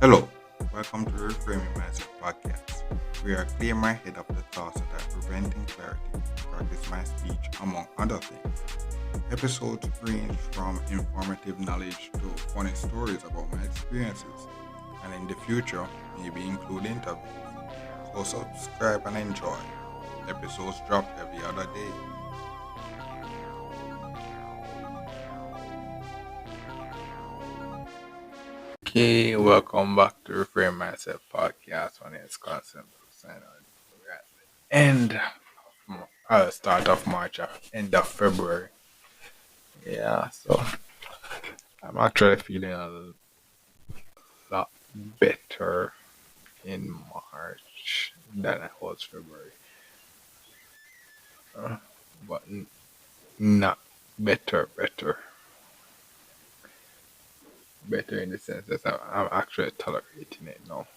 Hello, welcome to Reframing Mindset Podcast. We are clear my head of the thoughts that are preventing clarity and practice my speech, among other things. Episodes range from informative knowledge to funny stories about my experiences, and in the future, maybe include interviews. So subscribe and enjoy. Episodes drop every other day. Okay, welcome back to Reframe Myself podcast. My name is Constant. And start of March, end of February. Yeah, so I'm actually feeling a lot better in March than I was February. But not better in the sense that I'm actually tolerating it now.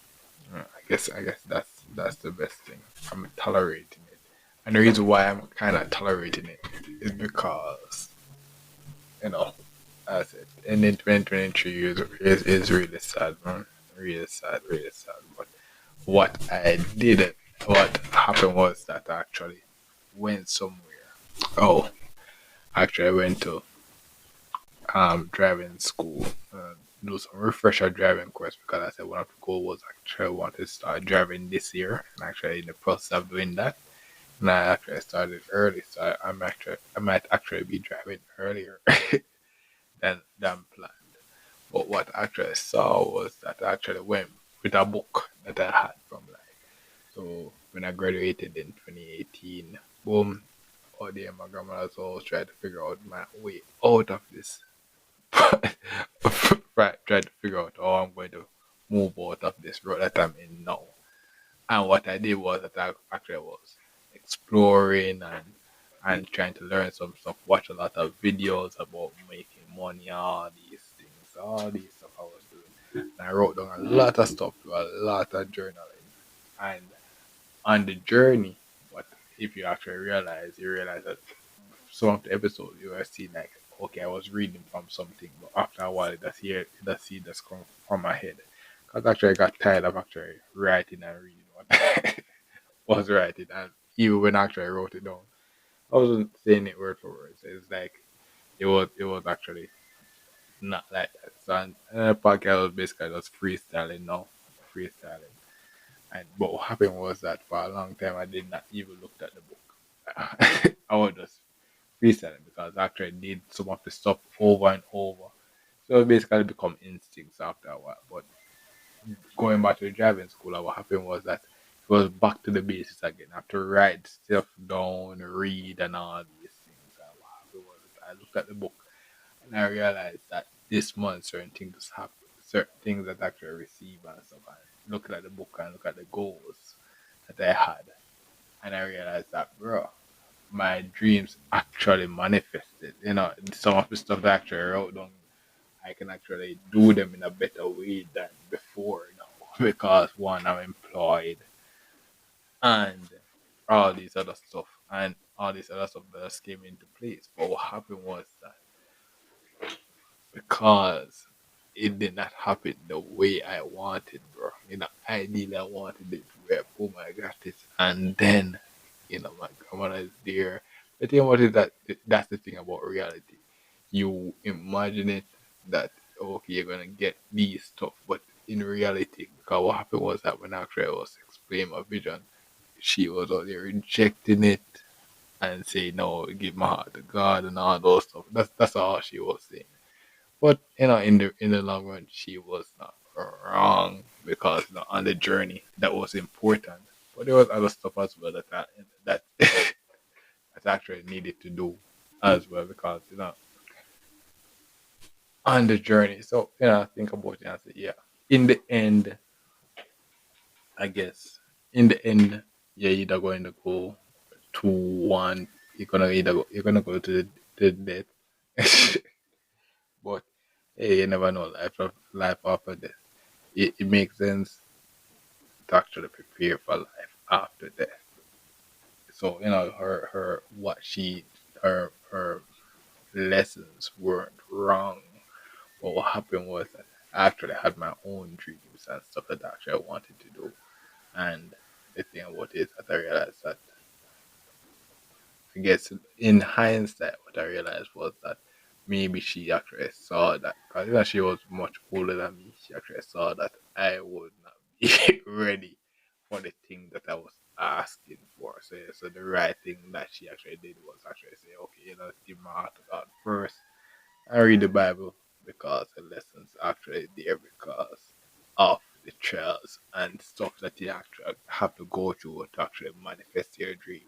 I guess that's the best thing. I'm tolerating it, and the reason why I'm kind of tolerating it is because you know, as it and in 2023 is really sad, man. Really sad. But what I did, what happened was that I actually went somewhere. Oh, actually, I went to driving school, do some refresher driving course because I said one of the goals was actually I want to start driving this year, and actually in the process of doing that, and I actually started early, so I might actually be driving earlier than planned. But what I actually saw was that I actually went with a book that I had from like so when I graduated in 2018, boom, all day my grandmother's always tried to figure out my way out of this right, trying to figure out how I'm going to move out of this road that I'm in now. And what I did was that I actually was exploring and trying to learn some stuff, watch a lot of videos about making money, all these stuff I was doing. And I wrote down a lot of stuff, a lot of journaling. And on the journey, what if you actually you realize that some of the episodes you were seeing like okay, I was reading from something, but after a while the seed that's come from my head. Because actually I got tired of actually writing and reading what I was writing, and even when I actually wrote it down, I wasn't saying it word for word. So it's like it was actually not like that. So and the podcast was basically just freestyling now, freestyling. And but what happened was that for a long time I did not even look at the book. I was just freestyling because I actually did some of the stuff over and over. So it basically become instincts after a while. But going back to the driving school, what happened was that it was back to the basics again. I have to write stuff down, read, and all these things. And what happened was that I looked at the book and I realized that this month certain things happen, certain things that I actually receive and stuff. And looking at the book and look at the goals that I had, and I realized that, bro, my dreams actually manifested. Some of the stuff that I actually wrote down, I can actually do them in a better way than before, because one, I'm employed and all these other stuff, and all these other stuff that just came into place. But what happened was that because it did not happen the way I wanted, bro. Ideally I wanted it where boom, I got it, and then my grandmother is there. The thing about it is that that's the thing about reality. You imagine it that okay, you're gonna get these stuff, but in reality, because what happened was that when actually I was explaining my vision, she was out there rejecting it and saying, "No, give my heart to God," and all those stuff. That's all she was saying. But in the long run, she was not wrong because on the journey that was important. But there was other stuff as well that that actually needed to do as well because on the journey. So think about it and say, yeah. In the end, I guess in the end, you're either going to go to one. You're gonna go to death. But hey, you never know. Life after death. It makes sense to actually prepare for life after death. So her what she her lessons weren't wrong. But what happened was that I actually had my own dreams and stuff that actually I wanted to do. And the thing about it is that I realized that I guess in hindsight, what I realized was that maybe she actually saw that because she was much older than me. She actually saw that I would not be ready for the thing that I was asking for. So the right thing that she actually did was actually say, okay, give my heart to God first. I read the Bible because the lessons actually there because of the trials and stuff that you actually have to go through to actually manifest your dream.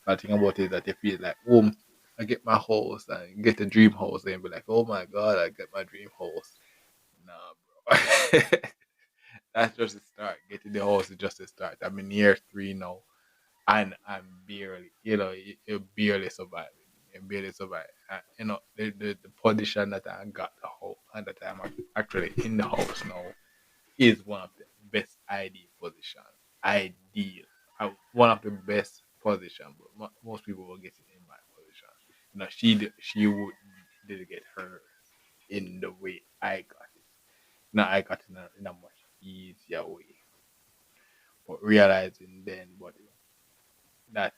I think about it that you feel like, oh, I get my house and get a dream house, and be like, oh my god, I get my dream house. Nah, bro. That's just the start. Getting the house is just the start. I'm in year 3 now, and I'm barely, you barely surviving. You barely survive. The position that I got the house and that I'm actually in the house now is one of the best ideal position. Ideal. One of the best position, but most people will get it in my position. She would did get her in the way I got it. Now I got it in a much easier way. But realizing then, but that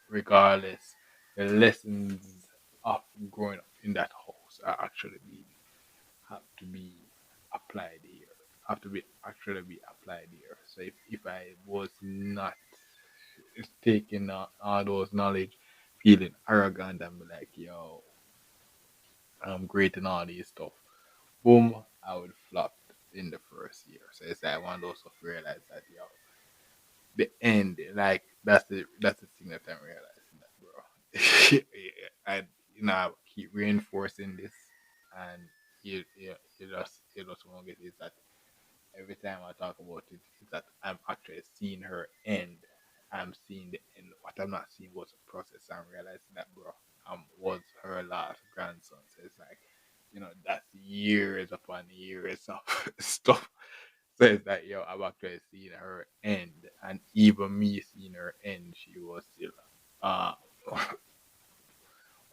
regardless, the lessons of growing up in that house are actually being have to be applied here. Have to be actually be applied here. So if I was not taking all those knowledge, feeling arrogant and be like, yo, I'm great and all these stuff, boom, I would flop in the first year. So it's like one of those of realize that the end, like that's the thing that I'm realizing that, bro. I I keep reinforcing this, and you just won't get is that every time I talk about it, is that I'm actually seeing her end. I'm seeing the end. What I'm not seeing was the process. I'm realizing that, bro, was her last grandson. So it's like, that's years upon years of stuff. So it's like, yo, I'm actually seeing her end, and even me seeing her end, she was still uh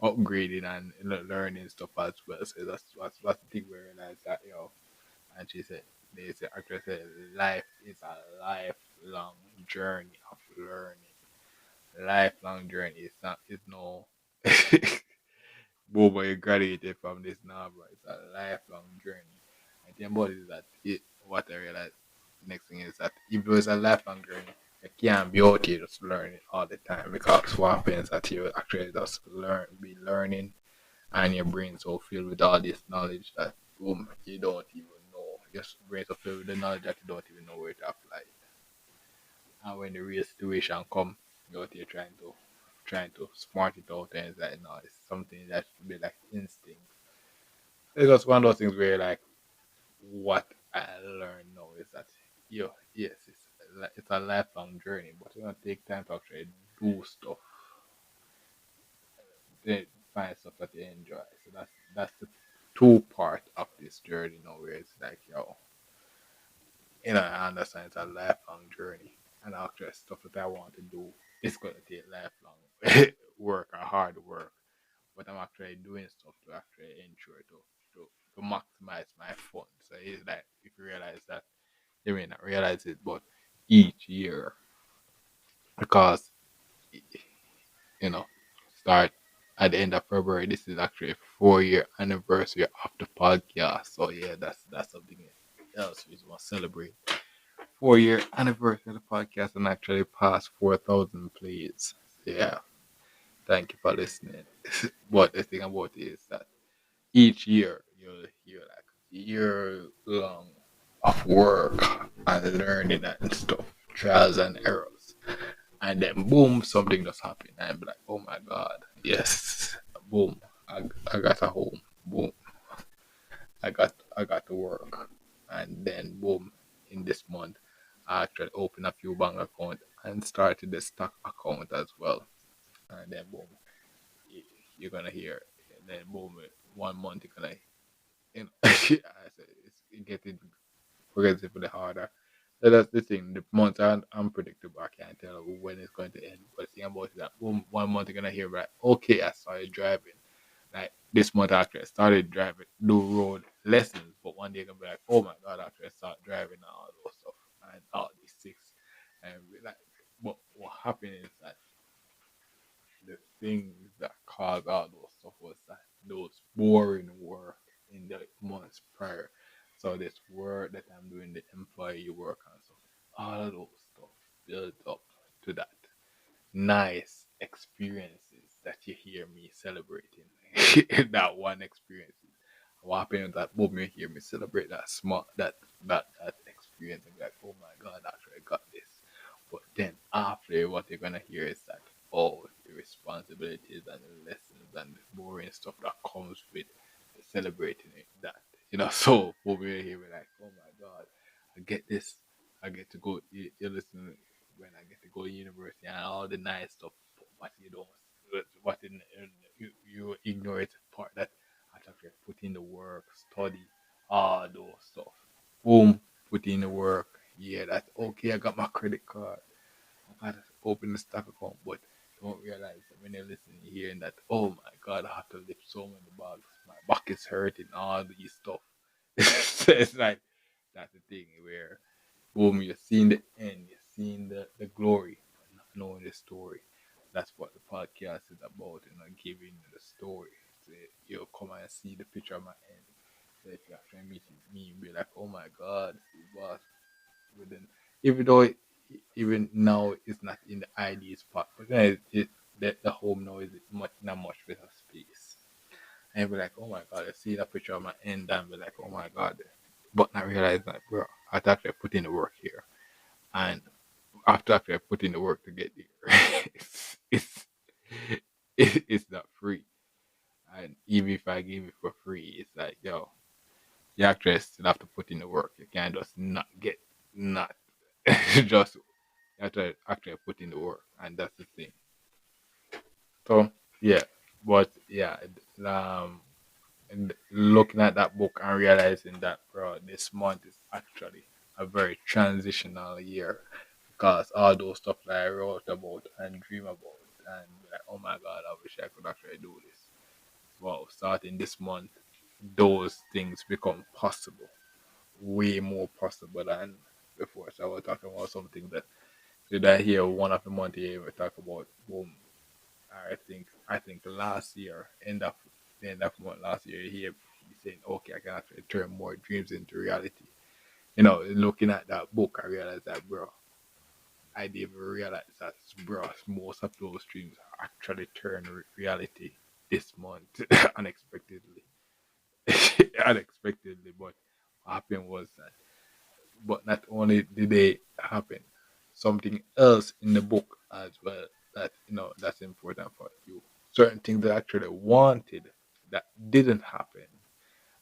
upgrading and learning stuff as well. So that's the thing where I realized that, and she said, the actress said, life is a lifelong journey of learning. Lifelong journey. It's no boy, you graduated from this now, but it's a lifelong journey. And the about it is that what I realized next thing is that if it was a lifelong journey, you can't be out here just learning all the time because what happens that you actually just be learning and your brain so filled with all this knowledge that boom, you don't even know. Your brain so filled with the knowledge that you don't even know where to apply it. And when the real situation come, you're out here trying to smart it out, and it's like no, it's something that should be like instinct. It's just one of those things where like what I learned now is that yes, it's a lifelong journey, but it's gonna take time to actually do stuff, then find stuff that you enjoy. So that's the two part of this journey now, where it's like I understand it's a lifelong journey, and actually stuff that I want to do is gonna take lifelong work or hard work, but I'm actually doing stuff to actually ensure to maximize my fun. So it's like if you realize that you may not realize it, but each year because you know start at the end of February. This is actually a 4 year anniversary of the podcast. So yeah, that's something else we want to celebrate. 4 year anniversary of the podcast and actually passed 4,000 plays. Yeah, thank you for listening. But the thing about it is that each year you'll hear like year long of work and learning and stuff, trials and errors. And then boom, something just happened. And I'm like, oh my god, yes, boom, I got a home. Boom, I got to work, and then boom, in this month, I actually opened a few bank account and started the stock account as well. And then boom, you're gonna hear, and then boom, 1 month you're gonna, I said it's getting progressively harder. So that's the thing. The months are unpredictable. I can't tell when it's going to end. But the thing about it is that one month you're gonna hear like, okay, I started driving. Like this month actually I started driving, do road lessons, but one day you're gonna be like, oh my god, actually I start driving and all those stuff and all these things. And we like but what happened is that the things that caused all those stuff was that those boring work in the months prior. So this work that I'm doing, the employee work and stuff, all of those stuff built up to that nice experiences that you hear me celebrating. That one experience. What happened is that moment you hear me celebrate that small that experience and be like, oh my god, actually I got this. But then after what you're gonna hear is that all the responsibilities and the lessons and the boring stuff that comes with celebrating it that. So over here we're like, oh my god, I get this. I get to go you listen when I get to go to university and all the nice stuff, but you don't you ignore it part that I actually put in the work, study, all those stuff. Boom, put in the work. Yeah, that's okay. I got my credit card. I gotta open the stock account, but don't realize that when they're listening, hearing that, oh my god, I have to lift so many bags. My back is hurting, all these stuff. So it's like that's the thing where boom, you're seeing the end, you're seeing the glory, but not knowing the story. That's what the podcast is about, giving you the story. So you'll come and see the picture of my end. So if you actually meet me, you'll be like, oh my god, see boss. But then, even though even now it's not in the ID spot, but then the home now is much not much better space. And be like, oh my god, I see that picture of my end and be like, oh my god. But not realize that, bro, I actually put in the work here. And after actually put in the work to get there, it's not free. And even if I give it for free, it's like, yo, you actually still have to put in the work. You can't just not get, not just, you have to actually put in the work. And that's the thing. So, yeah. But, yeah, and looking at that book and realizing that, bro, this month is actually a very transitional year because all those stuff that I wrote about and dream about and be like, oh my god, I wish I could actually do this. Well, starting this month, those things become possible, way more possible than before. So I was talking about something that did I hear one of the month here we talk about boom. I think last year, end of month last year, he saying, okay, I can actually turn more dreams into reality. Looking at that book, I realized that, bro, I didn't even realize that, bro, most of those dreams actually turn reality this month unexpectedly. Unexpectedly, but what happened was that, but not only did they happen, something else in the book as well that's important for you. Certain things that I actually wanted that didn't happen.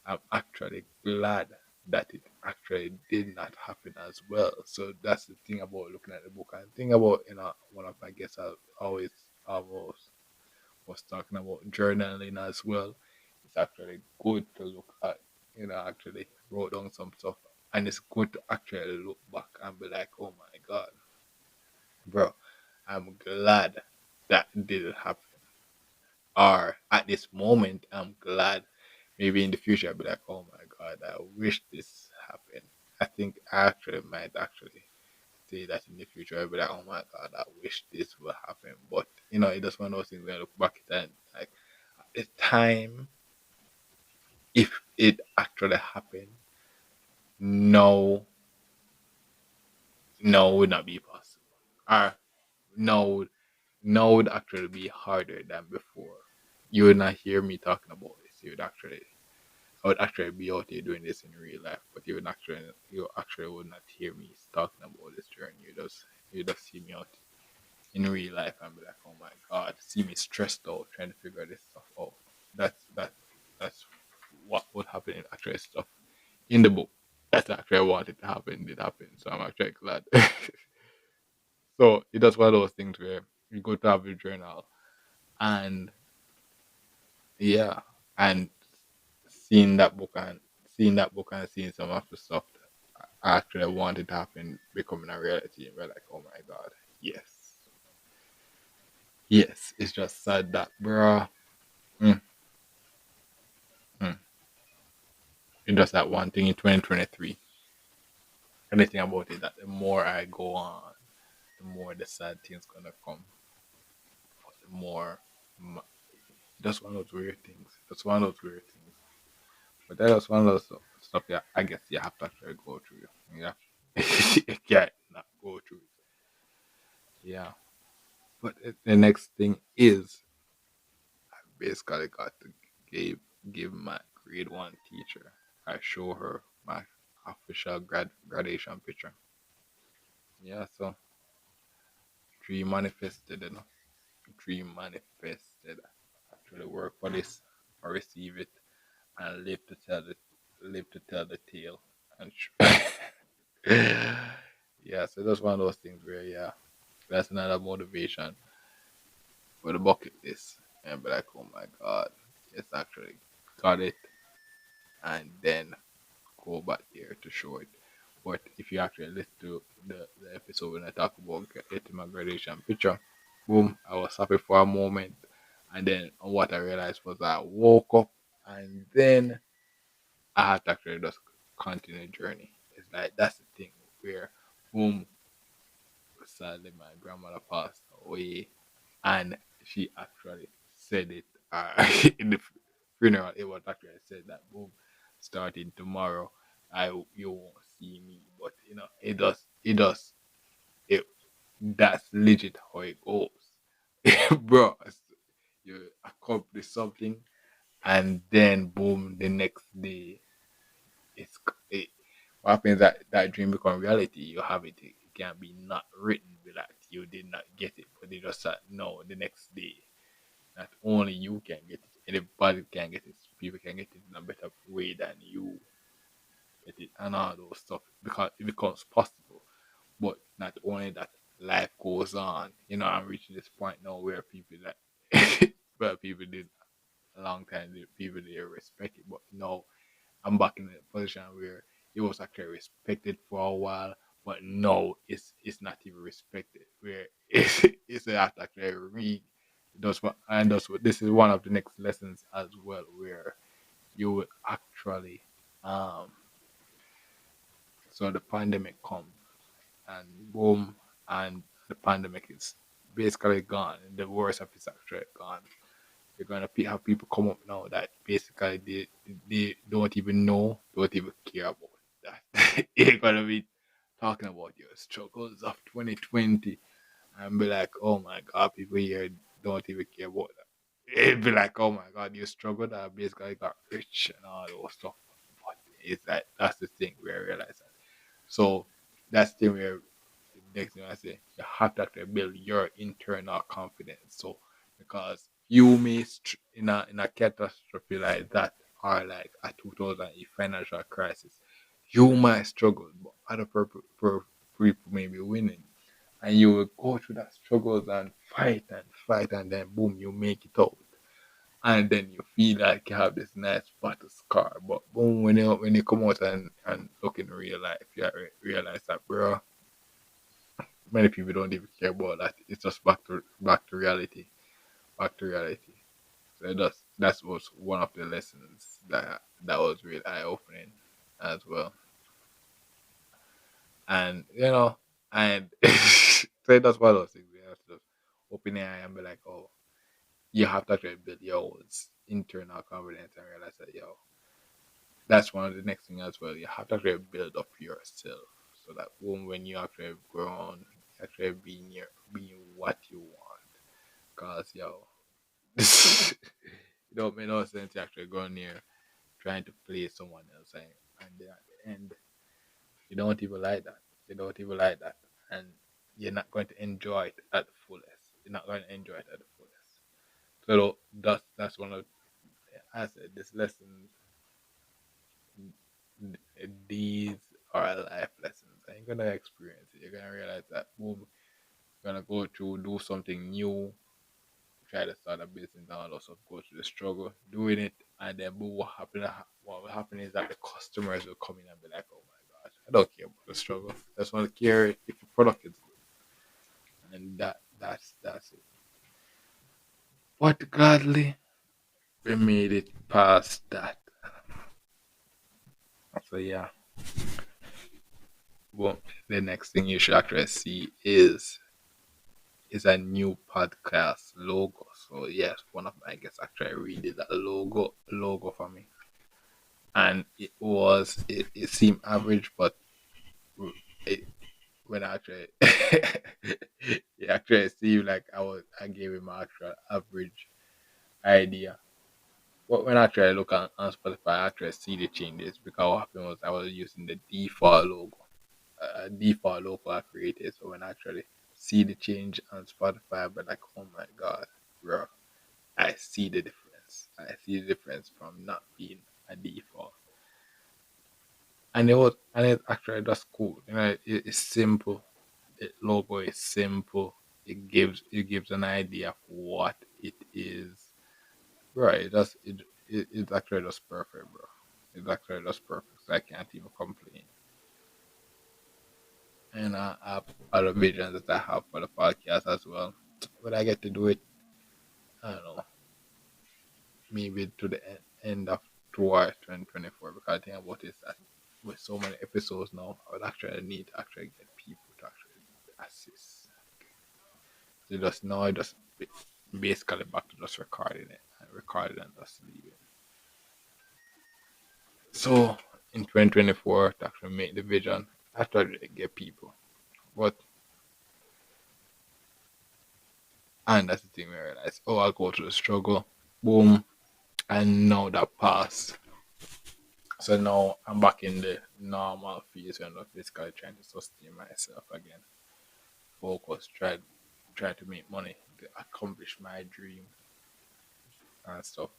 I'm actually glad that it actually did not happen as well. So that's the thing about looking at the book. And think about one of my guests I always was talking about journaling as well. It's actually good to look at, actually wrote down some stuff. And it's good to actually look back and be like, oh my God, bro, I'm glad that didn't happen. Or at this moment, I'm glad. Maybe in the future, I'll be like, oh my God, I wish this happened. I think I actually might actually say that in the future. I'll be like, oh my God, I wish this would happen. But, it's just one of those things where I look back at it and like, at the time, if it actually happened, no, no would not be possible. Or no, no would actually be harder than before. You would not hear me talking about this. I would actually be out here doing this in real life, but you actually would not hear me talking about this journey. You just see me out in real life and be like, oh my god, see me stressed out trying to figure this stuff out. That's what would happen in actual stuff in the book. That's actually what it happened. Did happen. So I'm actually glad. So it does one of those things where you go to have your journal and yeah, and seeing that book and seeing some of the stuff. actually want it to happen becoming a reality. And we're like, oh my god, yes, yes. It's just sad that, bro. Mm, mm. It's just that one thing in 2023. Anything about it that the more I go on, the more the sad things gonna come. The more, just one of those weird things. That's one of those weird things. But that's one of those stuff that I guess you have to actually go through. Yeah, you can't not go through it. Yeah. But the next thing is I basically got to give my grade one teacher. I show her my official graduation picture. Yeah, so dream manifested, dream manifested. Actually work for this or receive it and live to tell the tale. And yeah, so that's one of those things where yeah, that's another motivation for the bucket list. And be like, oh my god, yes, actually got it, and then go back there to show it. But if you actually listen to the episode when I talk about getting my graduation picture, boom, I was happy for a moment, and then what I realized was I woke up, and then I had to actually just continue the journey. It's like that's the thing where, boom, sadly my grandmother passed away, and she actually said it in the funeral. It was actually said that boom, starting tomorrow, you won't see me, but it that's legit how it goes, bro. You accomplish something, and then boom, the next day it's it, what happens that that dream become reality. You have it. It can be not written be like you did not get it, but they just said no the next day. Not only you can get it, anybody can get it. People can get it in a better way than you get it, and all those stuff because it becomes possible. But not only that, life goes on. You know, I'm reaching this point now where people that where people did a long time, people they respect it, but no, I'm back in a position where it was actually respected for a while, but no, it's not even respected. Where it's actually read. That's what and that's what this is one of the next lessons as well, where you will actually um so the pandemic comes and boom, and the pandemic is basically gone. The worst of it's actually gone. You're gonna have people come up now that basically they don't even know, don't even care about that. You're gonna be talking about your struggles of 2020 and be like, oh my god, people here don't even care about that. It'd be like, oh my god, you struggled, I basically got rich and all those stuff. But it's like that's the thing where I realize that. So that's the thing where next thing I say, you have to actually build your internal confidence. So because you may in a catastrophe like that or like a 2008 financial crisis, you might struggle, but other people may be winning, and you will go through that struggles and fight, and then boom, you make it out. And then you feel like you have this nice battle scar, but boom, when you come out and look in real life, you realize that, bro, many people don't even care about that. It's just back to reality, back to reality. So that was one of the lessons that was really eye opening as well. And and so that's one of those things we have to just open the eye and be like, oh, you have to actually build your own internal confidence and realize that that's one of the next thing as well. You have to actually build up yourself so that when you actually grow on, you actually being what you want. Cause it don't make no sense to actually go near trying to play someone else, and then at the end you don't even like that. You don't even like that, and you're not going to enjoy it at the fullest. You're not going to enjoy it at the fullest. So that's one of I said this lesson. These are life lessons. And you're gonna experience it. You're gonna realize that boom, you're gonna go through, do something new, try to start a business and all those stuff, go through the struggle, doing it, and then boom, what will happen is that the customers will come in and be like, oh my god. I don't care about the struggle. I just want to care if the product is good. And that's it. But gladly we made it past that. So yeah. Well, the next thing you should actually see is a new podcast logo. So yes, one of my guests actually redid that logo for me. And it seemed average, but it when I actually it actually seemed like I gave him an actual average idea. But when I actually look on Spotify, I actually see the changes because what happened was I was using the default logo, default logo I created. So when I actually see the change on Spotify, but like, oh my god, bro, I see the difference. I see the difference from not being a default. And it actually just cool. It's simple. The logo is simple. It gives an idea of what it is. Right. It's actually just perfect, bro. It's actually just perfect. So I can't even complain. And I have other visions that I have for the podcast as well. But I get to do it, I don't know, maybe to the end of towards 2024 because I think about is that with so many episodes now, I would actually need to actually get people to actually assist. So just now, I just basically back to just recording and just leaving. So in 2024, to actually make the vision, I tried to get people. But and that's the thing we realize. Oh, I'll go to the struggle. Boom. And now that passed. So now I'm back in the normal phase when I'm basically trying to sustain myself again. Focus, try to make money, to accomplish my dream and stuff.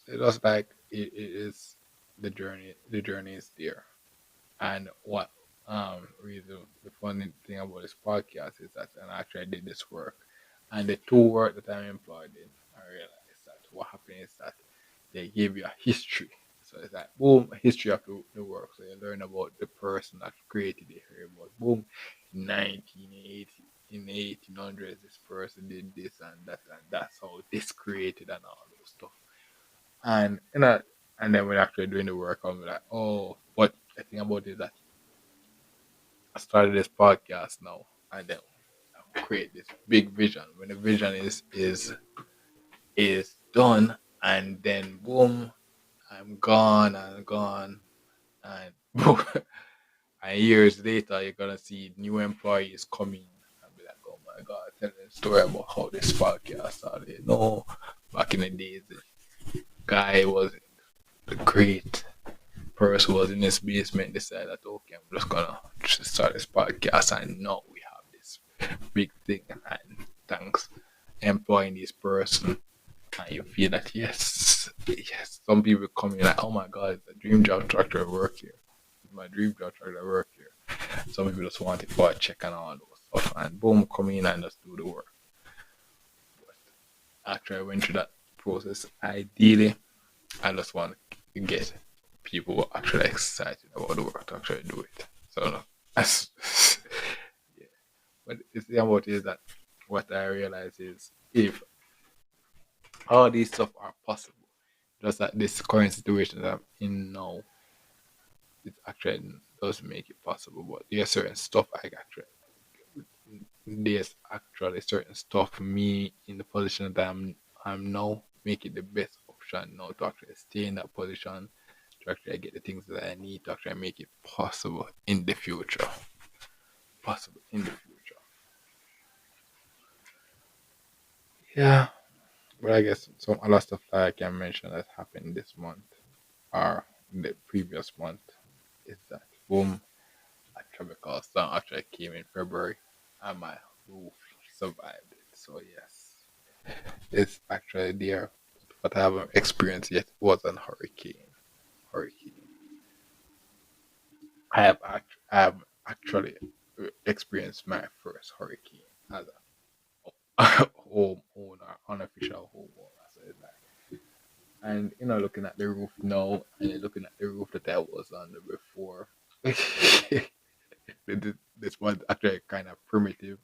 So it was like it is the journey is there. And what really the funny thing about this podcast is that and I actually did this work. And the two work that I'm employed in, I realized that what happened is that they give you a history. So it's like boom, a history of the work. So you learn about the person that created it here. But boom, in 1980, in the 1800s, this person did this and that's how this created and all those stuff. And and then we're actually doing the work, I'm like, oh, but the thing about it is that I started this podcast now, and then I create this big vision. When the vision is done, and then boom, I'm gone and gone, and boom, and years later, you're gonna see new employees coming and be like, "Oh my god, tell them a story about how this podcast started." No, back in the days, the guy was the great person was in his basement. Decided that okay, I'm just gonna just start this podcast, and now we have this big thing. And thanks employing this person, and you feel that yes, yes. Some people come in like, oh my god, it's a dream job tractor work here. My dream job tractor work here. Some people just want it for a check and all those stuff, and boom, come in and just do the work. But after I went through that process, ideally, I just want to get people who are actually excited about the work to actually do it. So, no, that's, yeah. But the thing about it is that what I realize is if all these stuff are possible, just that this current situation that I'm in now, it actually does make it possible. But there's certain stuff there's actually certain stuff me in the position that I'm now make it the best option now to actually stay in that position to actually get the things that I need to actually make it possible in the future. Possible in the future. Yeah. But I guess some other stuff that I can mention that happened this month or the previous month is that boom, a tropical storm actually came in February and my roof survived it. So yes. It's actually there. But I haven't experienced yet was an hurricane. Hurricane. I have actually experienced my first hurricane as a homeowner, unofficial homeowner. So it's like, and looking at the roof now, and looking at the roof that I was on before. This was actually kind of primitive,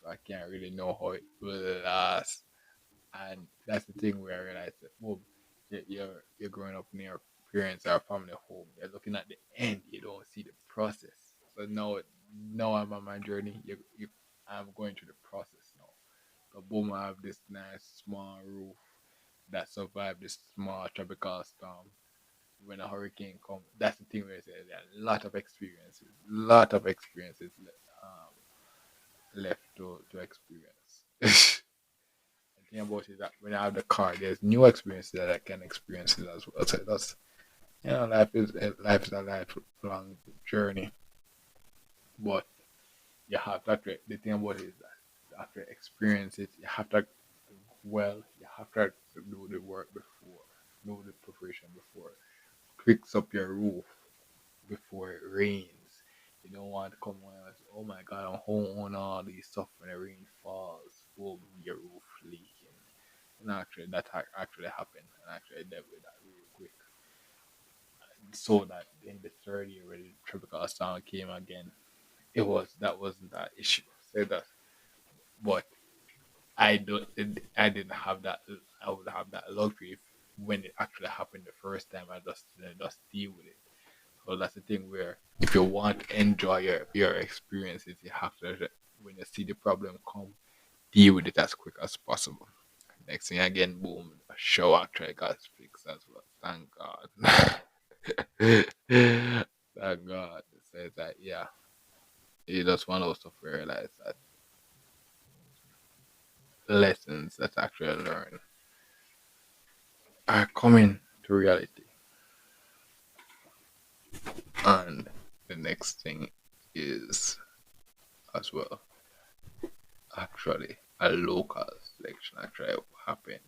so I can't really know how it will last. And that's the thing where I realized that, boom, you're growing up near parents or family home. You're looking at the end. You don't see the process. So now I'm on my journey. I'm going through the process now. So boom, I have this nice small roof that survived this small tropical storm. When a hurricane comes, that's the thing where I say there are a lot of experiences left to experience. The thing about it is that when I have the car, there's new experiences that I can experience it as well. So that's, life is a lifelong journey, but you have to actually, the thing about it is that after experience it, you have to, you have to do the work before, do the preparation before, fix up your roof before it rains. You don't want to come on and say, oh my god, I'm home on all these stuff when the rain falls, boom, your roof leaking. And actually, actually happened, and actually I dealt with that really quick. So that in the third year, when the tropical storm came again, that wasn't that issue. So that, but I didn't have that. I would have that luxury if, when it actually happened the first time. I just deal with it. So that's the thing where if you want to enjoy your experiences, you have to, when you see the problem come, deal with it as quick as possible. Next thing again, boom, a show actually got fixed as well. Thank God. Thank God. It says that, yeah, it just one of those stuff where I realize that lessons that actually learn are coming to reality. And the next thing is as well, actually, a local selection actually happened.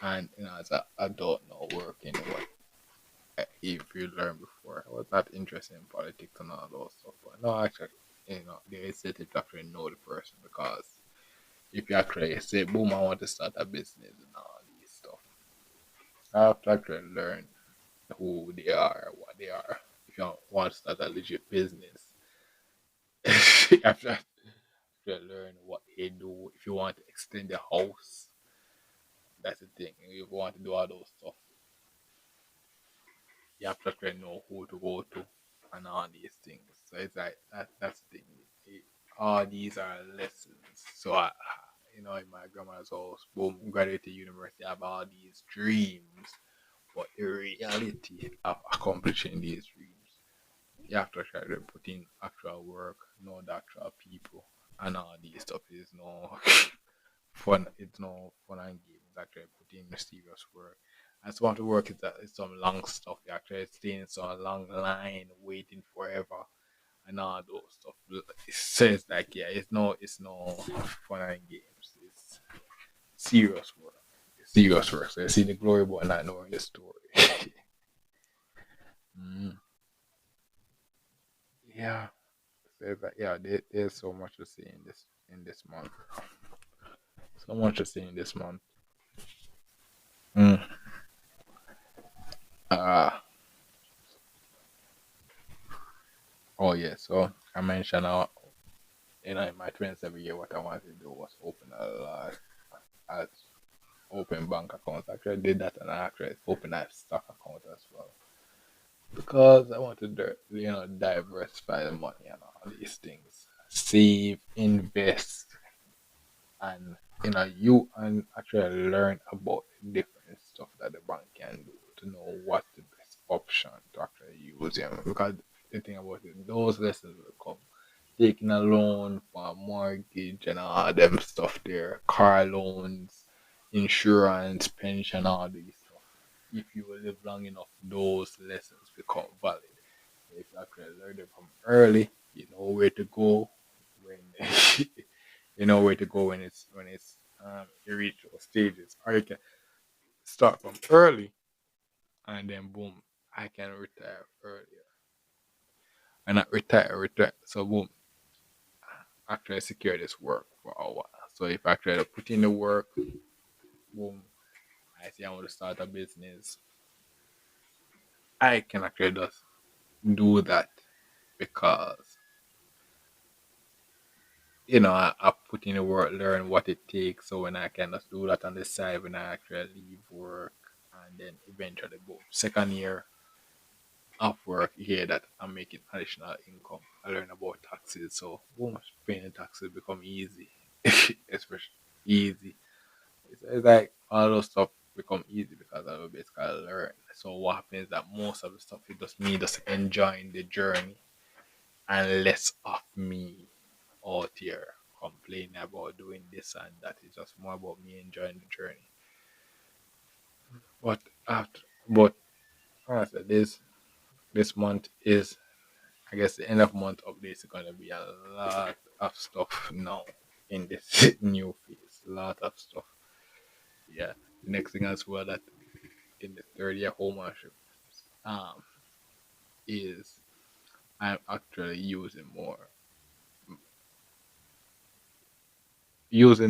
And as an adult now working, what if you learned before, I was not interested in politics and all those stuff. But no, actually, there is a to actually know the person, because if you actually say, boom, I want to start a business and all these stuff, I have to actually learn who they are, what they are. If you want to start a legit business, you have to actually learn what they do. If you want to extend the house, that's the thing. If you want to do all those stuff, you have to actually know who to go to and all these things. So it's like that's the thing. All these are lessons. So in my grandma's house, boom, graduated university, I have all these dreams, but the reality of accomplishing these dreams, you have to try to put in actual work, know the actual people, and all these stuff is no fun. It's no fun and games. Actually, put in serious work. And some of the work is that it's some long stuff. You actually stay in some long line, waiting forever, and all those stuff. It says like, yeah, it's no fun and games. It's serious work. Serious work. So you see the glory, but not knowing the story. Mm. Yeah. So but yeah, there's so much to see in this month. So much to see in this month. Mm. Uh oh yeah. So I mentioned in my 27 year, what I wanted to do was open a lot at open bank accounts. Actually, I did that, and I actually opened a stock account as well, because I wanted to, diversify the money and all these things, save, invest, and you and actually learn about different stuff that the bank can do to know what's the best option to actually use them. Because the thing about it, those lessons will come. Taking a loan for a mortgage and all them stuff there, car loans, insurance, pension, all these stuff. If you live long enough, those lessons become valid. If you actually learn them from early, you know where to go when you know where to go when it's you reach those stages. Or you can start from early and then boom, I can retire earlier. And not retire. So boom, actually secure this work for a while. So if I actually put in the work, boom, I say I want to start a business, I can actually just do that because I put in the work, learn what it takes. So when I kind of do that on the side, when I actually leave work, and then eventually, boom, second year of work, you hear that I'm making additional income. I learn about taxes, so boom, paying taxes become easy, especially easy. It's like all those stuff become easy because I basically learn. So what happens is that most of the stuff is just me just enjoying the journey and less of me out here complaining about doing this and that. It's just more about me enjoying the journey. But after, but honestly, this month is, I guess, the end of month updates is gonna be a lot of stuff now in this new phase. A lot of stuff. Yeah. The next thing as well that in the third year home ownership um is I'm actually using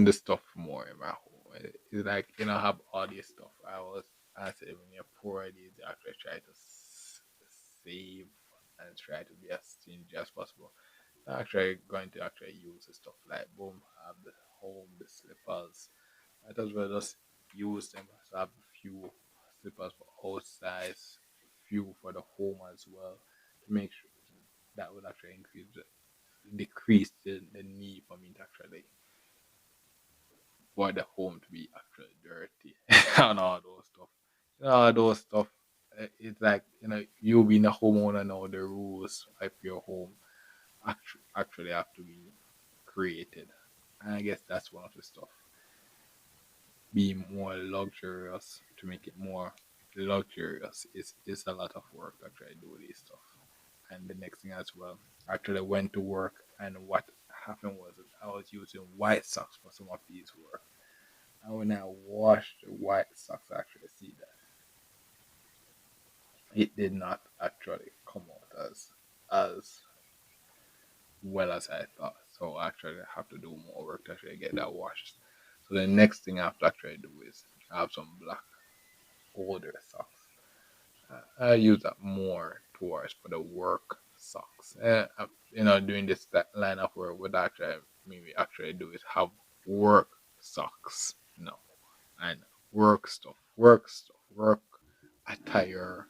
the stuff more in my home. It's like I have all this stuff. I said when you're poor, you actually try to save and try to be as stingy as possible. I'm actually going to actually use the stuff like boom, I have the home, the slippers. Might as well just use them. So I have a few slippers for outside, few for the home as well to make sure that would actually decrease the need for me to actually for the home to be actually dirty and all those stuff. All those stuff. It's like you being a homeowner now, the rules of your home actually have to be created, and I guess that's one of the stuff. Be more luxurious to make it more luxurious is a lot of work to actually do this stuff. And the next thing as well, actually went to work, and what happened was that I was using white socks for some of these work. And when I washed the white socks, I actually see that it did not actually come out as well as I thought. So actually I have to do more work to actually get that washed. So the next thing I have to actually do is I have some black older socks. I use that more towards for the work socks. Doing this line of work would actually maybe actually do is have work socks. No, and work attire,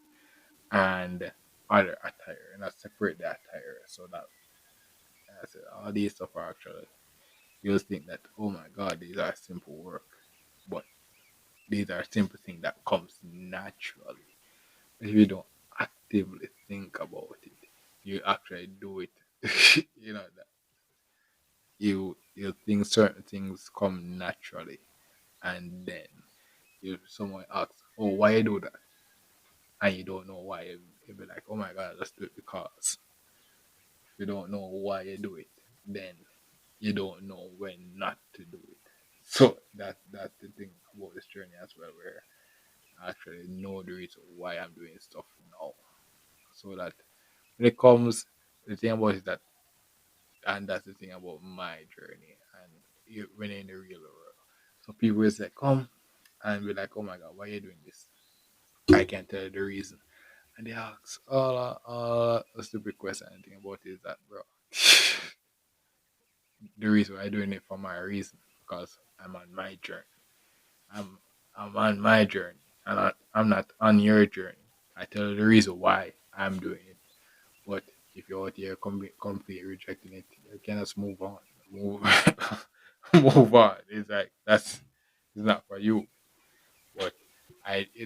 and other attire, and I separate the attire so that I said all these stuff are actually you'll think that oh my god these are simple work, but these are simple things that comes naturally. If you don't actively think about it, you actually do it. That you think certain things come naturally, and then you someone asks, "Oh, why you do that?" and you don't know why. You'll be like, "Oh my god, let's do it because." If you don't know why you do it, then you don't know when not to do it. So that's the thing about this journey as well, where I actually know the reason why I'm doing stuff now, so that when it comes, the thing about it is that, and that's the thing about my journey, and when you're in the real world, so people will say, "Come," and be like, "Oh my god, why are you doing this?" I can't tell you the reason, and they ask all a stupid question. And the thing about it is that, bro, the reason why I'm doing it for my reason because I'm on my journey. I'm I'm on my journey, and I'm not on your journey. I tell you the reason why I'm doing it. But if you're out here completely rejecting it, you can just move on. Move move on. It's like it's not for you. But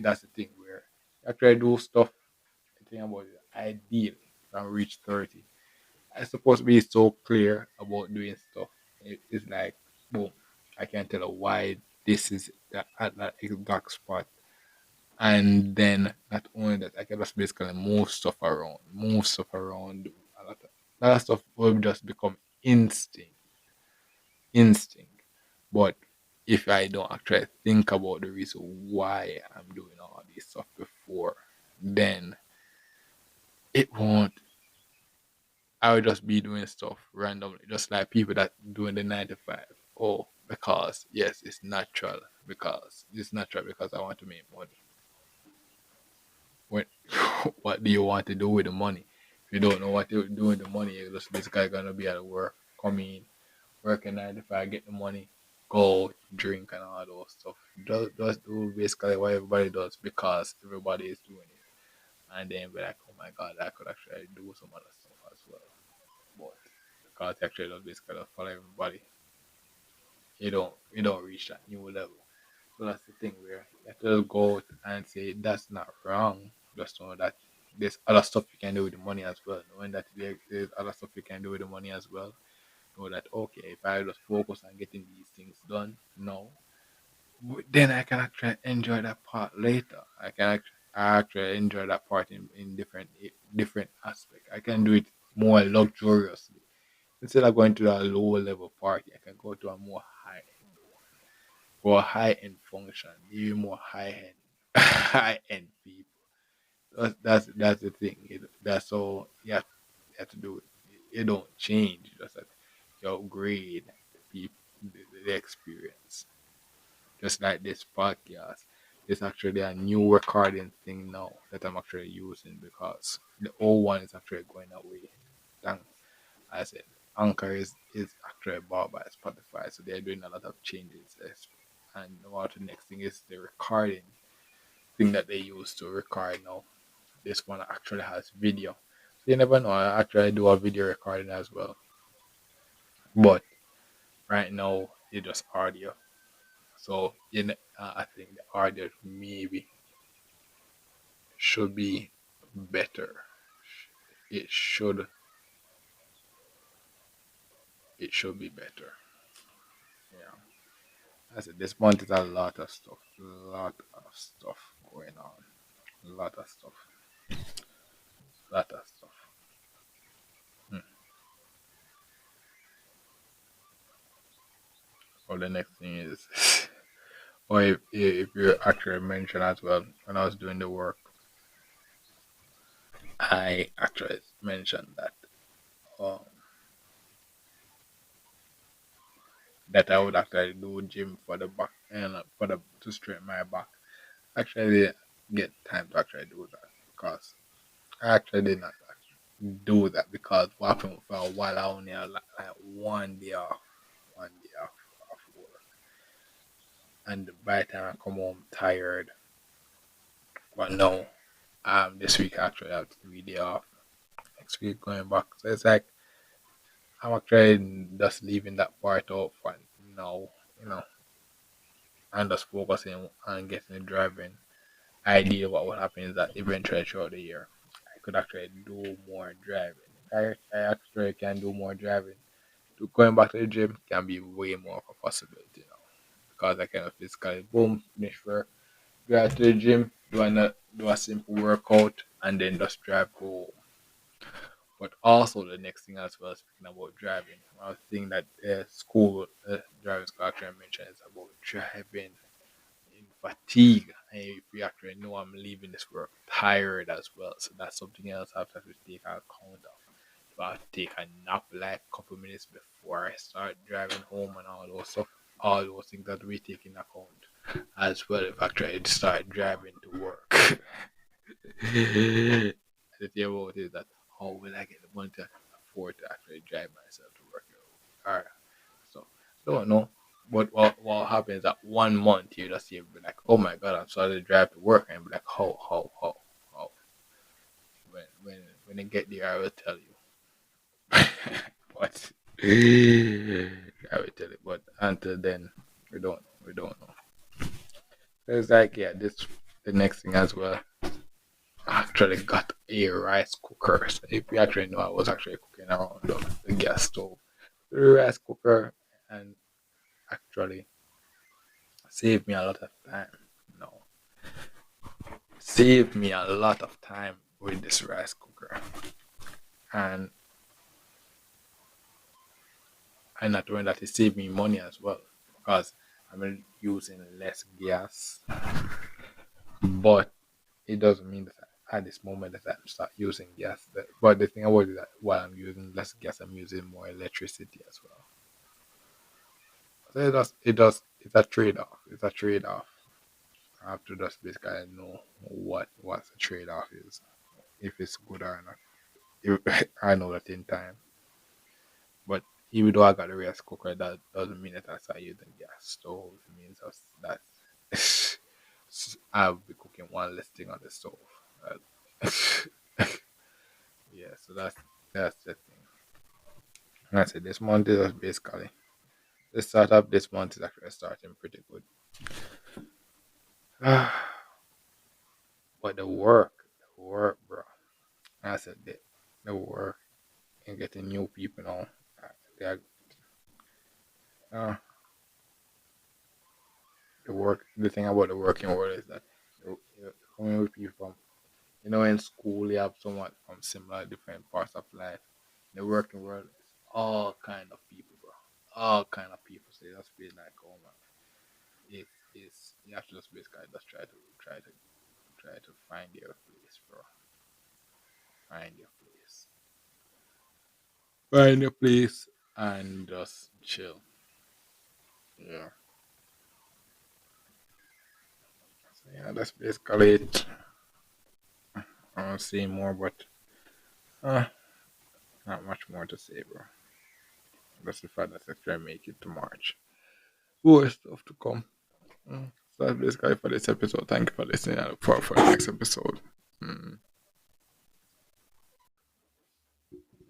that's the thing where after I do stuff, I think about it, ideally when I reach 30. I supposed to be so clear about doing stuff. It's like boom, I can tell her why this is at that exact spot. And then not only that, I can just basically move stuff around. A lot of stuff will just become instinct. But if I don't actually think about the reason why I'm doing all this stuff before, then it won't. I will just be doing stuff randomly, just like people that doing the 9 to 5. Oh, because yes, it's natural. Because it's natural because I want to make money. When, what do you want to do with the money? You don't know what you're doing with the money. You're just basically gonna be at work, come in, working 9 to 5, get the money, go drink and all those stuff. Just do basically what everybody does because everybody is doing it. And then be like, oh my god, I could actually do some other stuff as well. But because you actually just basically just follow everybody, you don't reach that new level. So that's the thing where you have to go out and say that's not wrong. Just know that there's other stuff you can do with the money as well. Knowing that there's other stuff you can do with the money as well. Know that okay, if I just focus on getting these things done now, then I can actually enjoy that part later. I actually enjoy that part in different aspects. I can do it more luxuriously. Instead of going to a lower level party, I can go to a more high for high end function, even more high end high end people. That's the thing. That's all you have to do it. It don't change. Just that you upgrade the people, the experience. Just like this podcast, it's actually a new recording thing now that I'm actually using because the old one is actually going away. Thank I said Anchor is actually bought by Spotify, so they're doing a lot of changes. And what the next thing is the recording thing that they use to record now. This one actually has video. So you never know. I actually do a video recording as well. But right now it's just audio. So I think the audio maybe should be better. It should it should be better. Yeah. I said this month is a lot of stuff going on, a lot of stuff, lot of stuff. Hmm. So the next thing is, or if you actually mentioned as well, when I was doing the work, I actually mentioned um, that I would actually do gym for the back and for the to straighten my back. Actually, I didn't get time to actually do that because I actually did not actually do that because what happened for a while I only had like 1 day off, 1 day off work, and by the time I come home tired, but no, this week I actually have 3 day off. Next week going back, so it's like I'm actually just leaving that part out for now, you know, and just focusing on getting the driving. Idea what would happen is that eventually throughout the year, I could actually do more driving. I actually can do more driving. Going back to the gym can be way more of a possibility now because I can physically boom finish work, drive to the gym, do a simple workout, and then just drive home. But also the next thing as well, speaking about driving, I was thinking that driving school actually mentioned is about driving in fatigue. And if you actually know I'm leaving this work tired as well, so that's something else I have to take account of. Do I have to take a nap like a couple minutes before I start driving home and all those stuff? All those things that we take in account as well if I try to start driving to work. The thing about it is that how will I get the money to afford to actually drive myself to work? Alright, so don't know. But what happens at 1 month you just see be like, oh my god, I'm starting to drive to work and be like, how. When I get there I will tell you. But I will tell you. But until then we don't know. So it's like yeah, this the next thing as well. I actually got a rice cooker. So if you actually know, I was actually cooking around the gas stove. The rice cooker and actually saved me a lot of time. No, saved me a lot of time with this rice cooker, and not only that, it saved me money as well because I'm using less gas. But it doesn't mean that at this moment that I'm start using gas. But the thing about it is that while I'm using less gas, I'm using more electricity as well. So it's a trade off. It's a trade off. I have to just basically know what the trade off is, if it's good or not. I know that in time. But even though I got the rice cooker, that doesn't mean that I start using gas stove. It means that I'll be cooking one less thing on the stove. Uh, yeah, so that's the thing. And I said this month is basically the start of this month is actually starting pretty good. But the work, bro. I said the work and getting new people now. They are, uh, the work. The thing about the working world is that you're coming with people from, in school you have someone from similar different parts of life. In the working world, it's all kind of people, bro. All kind of people. So you just feel like, oh man, it's you have to just basically just try to find your place, bro. Find your place. Find your place and just chill. Yeah. So yeah, that's basically it. I want to say more, but uh, not much more to say, bro. That's the fact that I try to make it to March. More stuff to come. So that's basically for this episode. Thank you for listening. I look forward for the next episode. Mm.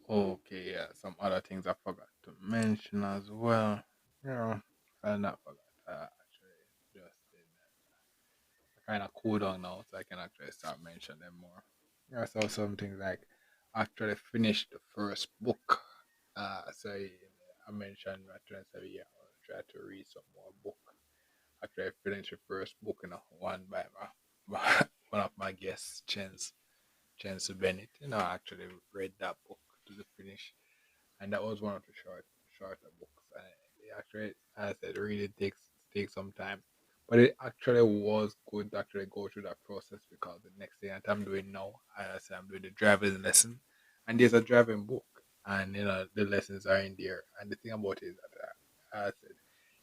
Okay, yeah. Some other things I forgot to mention as well. Yeah, I not forgot. Actually, just did kind of cool down now, so I can actually start mentioning them more. Yeah, so something like actually finished the first book. So I mentioned my friends every year. I try to read some more book. Actually, I finished the first book in a one by one of my guests, Chance Bennett. I actually read that book to the finish, and that was one of the shorter books. And it actually, as I said, it really takes some time, but it actually was good to actually go through that process because the next thing that I'm doing now, as I said, I'm doing the driving lesson, and there's a driving book, and the lessons are in there. And the thing about it is that, as I said,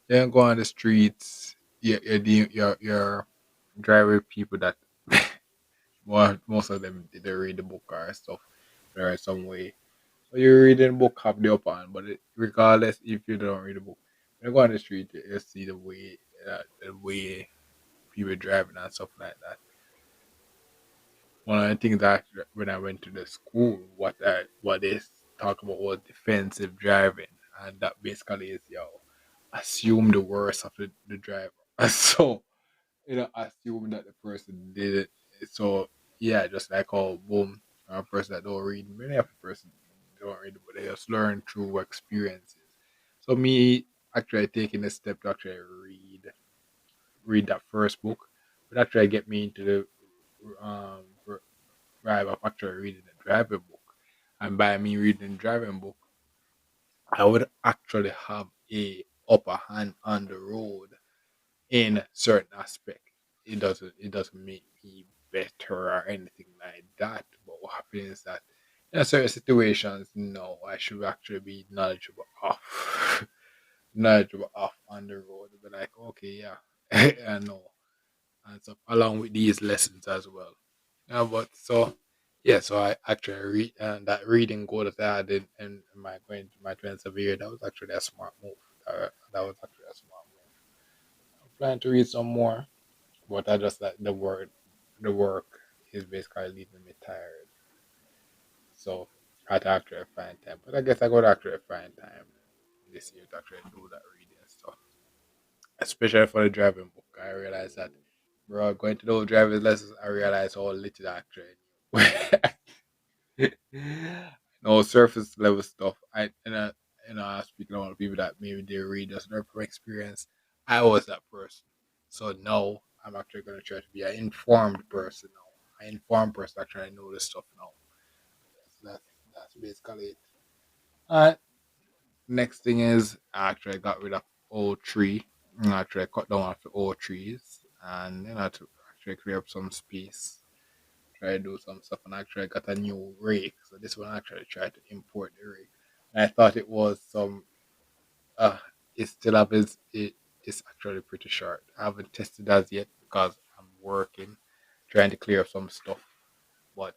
you don't go on the streets. You're driving people that well, most of them they read the book or stuff. There is some way. So you're reading the book have the upper hand, but regardless if you don't read the book, when you go on the street, you see the way people driving and stuff like that. One of the things that when I went to the school, what they talk about was defensive driving, and that basically is assume the worst of the driver. So assume that the person did it. So yeah, just like how boom, a person that don't read, many of the person don't read, but they just learn through experiences. So me actually taking a step to actually read that first book would actually get me into the vibe of actually reading the driving book. And by me reading the driving book, I would actually have a upper hand on the road in certain aspect. It doesn't make me better or anything like that. But what happens is that in certain situations, no, I should actually be knowledgeable off knowledgeable off on the road. But like, okay, yeah, I know. And so along with these lessons as well. Yeah, but so yeah, so I actually read and that reading goal that I had in my going to my 20th year, that was actually a smart move. That was actually a smart move. I'm planning to read some more, but I just like the work is basically leaving me tired. So I had to actually find time. But I guess I got to actually find time this year to actually do that reading stuff. Especially for the driving book. I realized that bro going to those driver's lessons I realized how little I actually no surface level stuff. I speaking to a lot of people that maybe they read just their experience. I was that person. So now I'm actually gonna try to be an informed person now. An informed person actually know this stuff now. That's basically it. Alright. Next thing is I actually got rid of old tree. I actually cut down off the old trees and to actually clear up some space. Try to do some stuff and actually got a new rake. So this one I actually tried to import the rake. And I thought it was some uh it still have it's actually pretty short. I haven't tested as yet because I'm working, trying to clear up some stuff. But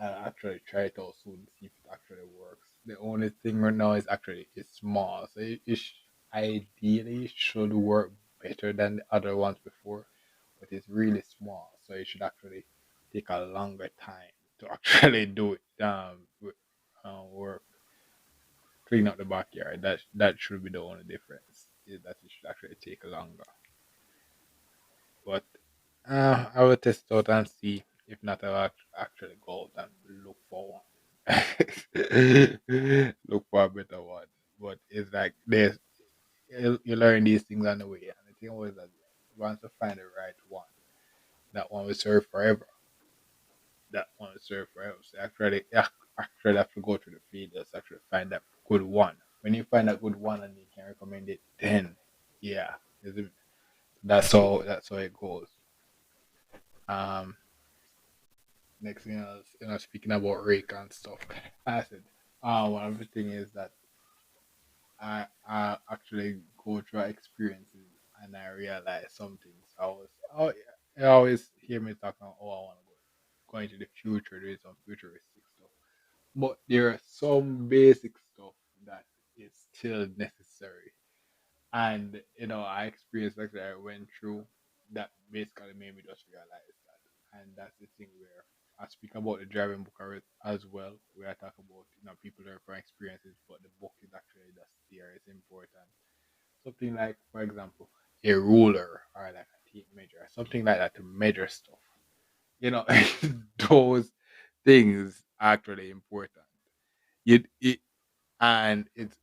I'll actually try it out soon, see if it actually works. The only thing right now is actually it's small, so ideally should work better than the other ones before, but it's really small, so it should actually take a longer time to actually do it. Work clean up the backyard. That should be the only difference. Is that it should actually take longer. But I will test it out and see. If not, I'll actually go out and look for one. Look for a better one. But it's like you learn these things on the way. And the thing was that once you find the right one, that one will serve forever. That one will serve forever. So actually have to go through the field to actually find that good one. When you find that good one and you can recommend it, then yeah, that's how it goes. Um, Next thing else, speaking about rake and stuff, I said, one of the things is that I actually go through experiences and I realize some things. Oh, yeah, I always hear me talking, oh, I want to go into the future, doing some futuristic stuff. But there are some basic stuff that is still necessary. And I experienced like that I went through that basically made me just realize that. And that's the thing where I speak about the driving book as well, where I talk about people learn from experiences, but the book is actually just there. It's important. Something like, for example, a ruler or like a tape measure, something like that to measure stuff. You know, those things are actually important. It and it's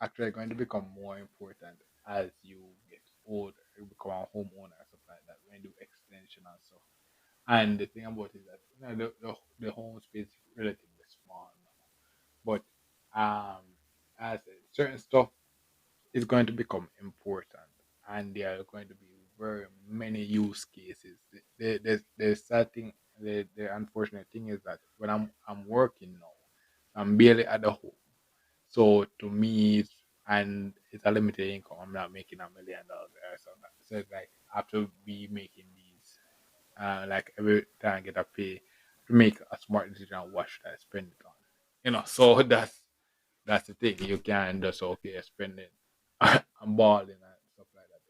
actually going to become more important as you get older. You become a homeowner and stuff like that. When you do extension and stuff. And the thing about it is that the home space is relatively small now. But as certain stuff is going to become important, and there are going to be very many use cases. The sad thing, the unfortunate thing is that when I'm working now, I'm barely at the home. So to me, it's a limited income. I'm not making $1 million or something. So it's like I have to be making these. Like every time I get a pay, to make a smart decision on what should I spend it on. So that's the thing. You can't just okay spend it. I'm balling and stuff like that.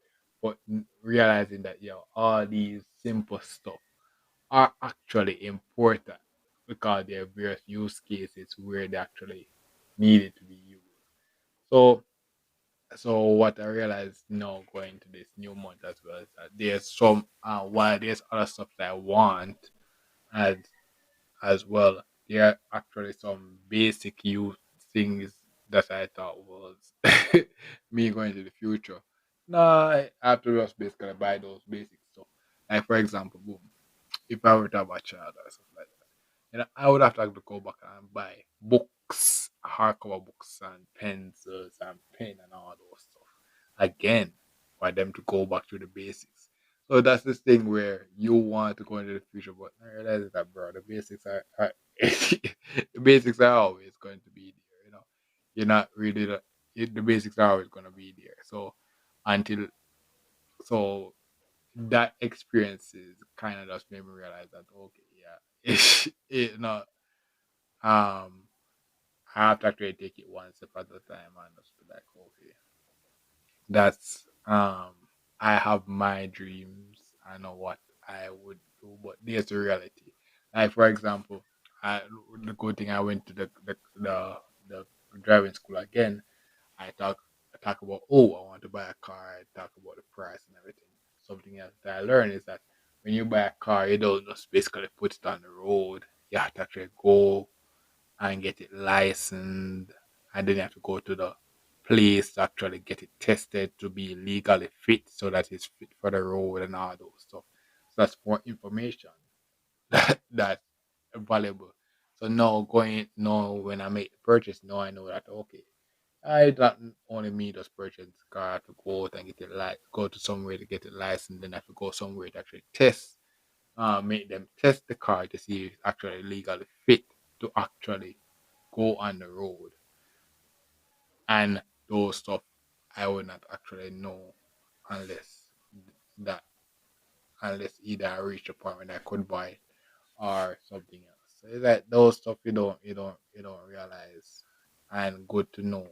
But realizing that all these simple stuff are actually important because there are various use cases where they actually needed to be used. So, so what I realized now going to this new month as well is that there's some while there's other stuff that I want as as well, there are actually some basic use things that I thought was me going to the future. No, I have to just basically buy those basic stuff. Like for example, boom, if I were to have a child or something like that. I would have to actually go back and buy books, hardcover books, and pencils and pen and all those stuff again for them to go back to the basics. So that's this thing where you want to go into the future, but I realize that, bro, the basics are the basics are always going to be there. You're not really the basics are always going to be there. So until so that experience is kind of just made me realize that okay, yeah, it not um I have to actually take it one step at a time and just be like, okay, that's I have my dreams. I know what I would do, but there's the reality. Like for example, the good thing I went to the driving school again. I talk about I want to buy a car. I talk about the price and everything. Something else that I learned is that when you buy a car, you don't just basically put it on the road. You have to actually go and get it licensed, and then you have to go to the place to actually get it tested to be legally fit, so that it's fit for the road and all those stuff. So that's more information that's valuable. So now when I make the purchase, now I know that okay, I don't only me just purchase the car. I have to go out and get it go to somewhere to get it licensed, then I have to go somewhere to actually test, make them test the car to see if it's actually legally fit to actually go on the road. And those stuff I would not actually know unless that unless either I reach a point when I could buy it or something else. So it's like those stuff you don't realize, and good to know,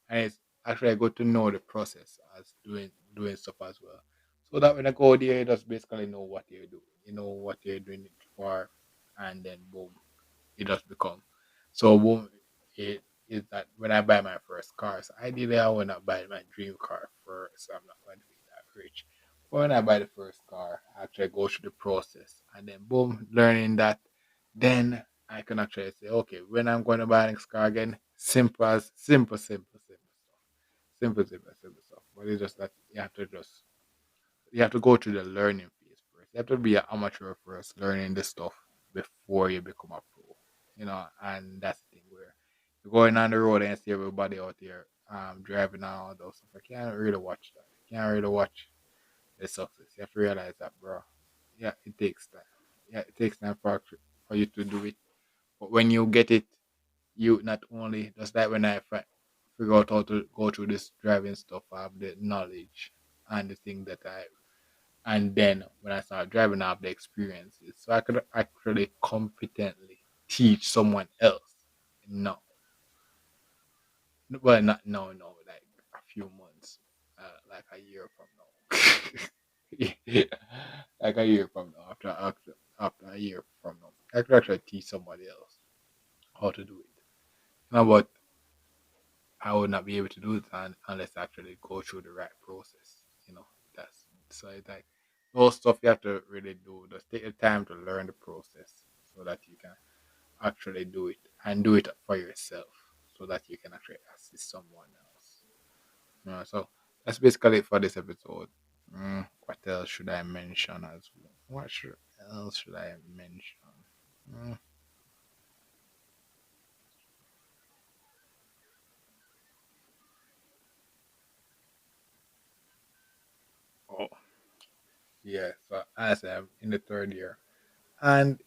and it's actually good to know the process as doing stuff as well, so that when I go there, you just basically know what you do, you know what you're doing it for, and then boom, it just become. So boom, it is that when I buy my first car, so ideally I want to buy my dream car first. So I'm not going to be that rich. But when I buy the first car, I actually go through the process, and then boom, learning that, then I can actually say, okay, when I'm going to buy next car again, simple stuff. But it's just that you have to go through the learning phase first. You have to be an amateur first, learning this stuff before you become a pro. And that's the thing where you're going on the road and see everybody out there driving and all those stuff. I can't really watch that. You can't really watch the success. You have to realize that, bro. Yeah, it takes time. Yeah, it takes time for you to do it. But when you get it, you not only just like when figure out how to go through this driving stuff, I have the knowledge and the thing that and then when I started driving, I have the experiences. So I could actually competently teach someone else. No, well, not no, no, like a few months, like a year from now. Yeah, like a year from now, after a year from now, I could actually teach somebody else how to do it. But I would not be able to do it unless I actually go through the right process. That's so it's like those stuff you have to really do. Just take the time to learn the process so that you can actually do it and do it for yourself so that you can actually assist someone else. So that's basically it for this episode. What else should I mention as well? Else should I mention? Mm, oh, yeah. So as I'm in the third year, and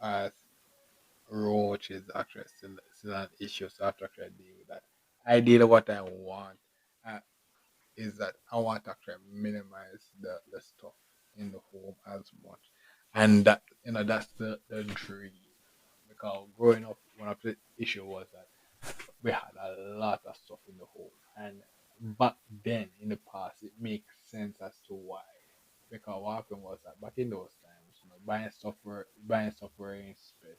as roach is actually still an issue, so I have to actually deal with that. Ideally, what I want uh, is that I want to actually minimize the stuff in the home as much, and that's the dream. Because growing up, one of the issue was that we had a lot of stuff in the home, and back then in the past, it makes sense as to why. Because what happened was that back in those times, buying stuff were expensive,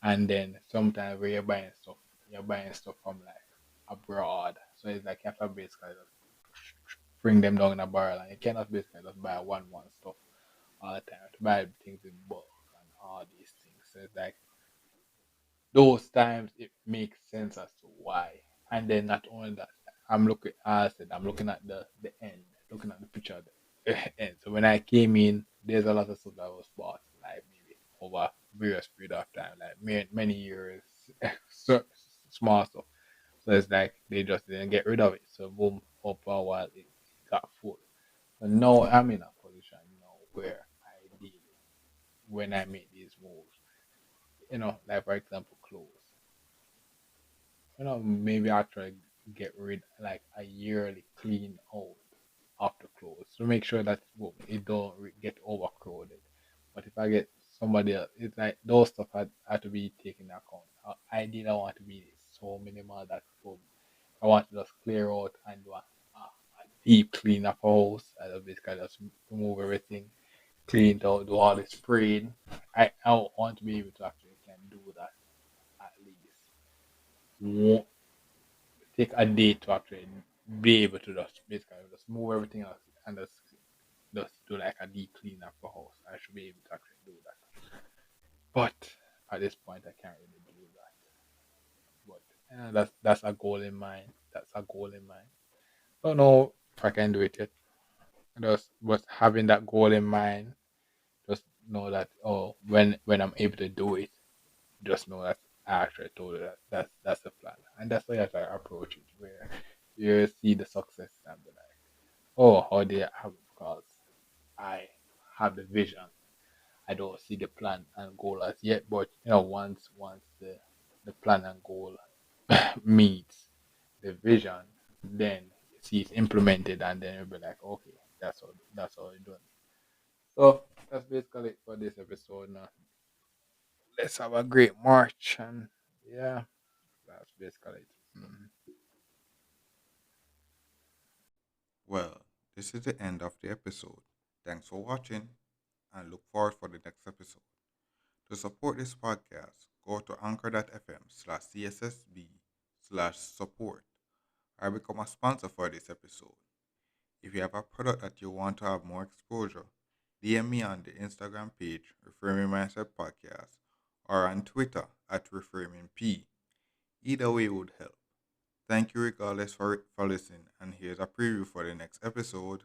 and then sometimes when you're buying stuff from like abroad. So it's like you have to basically just bring them down in a barrel, and you cannot basically just buy one stuff all the time. You have to buy things in bulk and all these things. So it's like those times it makes sense as to why. And then not only that, I'm looking at the end, looking at the picture at the end. So when I came in, there's a lot of stuff that was bought, like maybe over various period of time, like many years, so small stuff. So it's like they just didn't get rid of it. So boom, up for a while it got full. But now I'm in a position now where ideally when I make these moves, like for example clothes. Maybe actually get rid like a yearly clean out of the clothes to make sure that well, it don't get overcrowded. But if I get somebody else, it's like those stuff had to be taken into account. Ideally, I want to be so minimal that well, I want to just clear out and do a deep clean of house. I just basically just remove everything, clean it out, do all the spraying. I want to be able to actually can do that at least take a day to actually be able to just basically just move everything else and just do like a deep clean up the house. I should be able to actually do that. But at this point, I can't really do that. But that's a goal in mind. That's a goal in mind. Don't know if I can do it yet. Just but having that goal in mind, just know that when I'm able to do it, just know that I actually told you that's the plan, and that's the way I approach it. Where you see the success and be like, oh, how did I have it? Because I have the vision. I don't see the plan and goal as yet, but once the plan and goal meets the vision, then you see it's implemented, and then you'll be like, okay, that's all you're doing. So that's basically it for this episode now. Let's have a great March and yeah, that's basically it. Mhm. Well, this is the end of the episode. Thanks for watching and look forward for the next episode. To support this podcast, go to anchor.fm/cssb/support or become a sponsor for this episode. If you have a product that you want to have more exposure, DM me on the Instagram page, Reframing Mindset Podcast, or on Twitter at ReframingP. Either way would help. Thank you regardless for listening, and here's a preview for the next episode.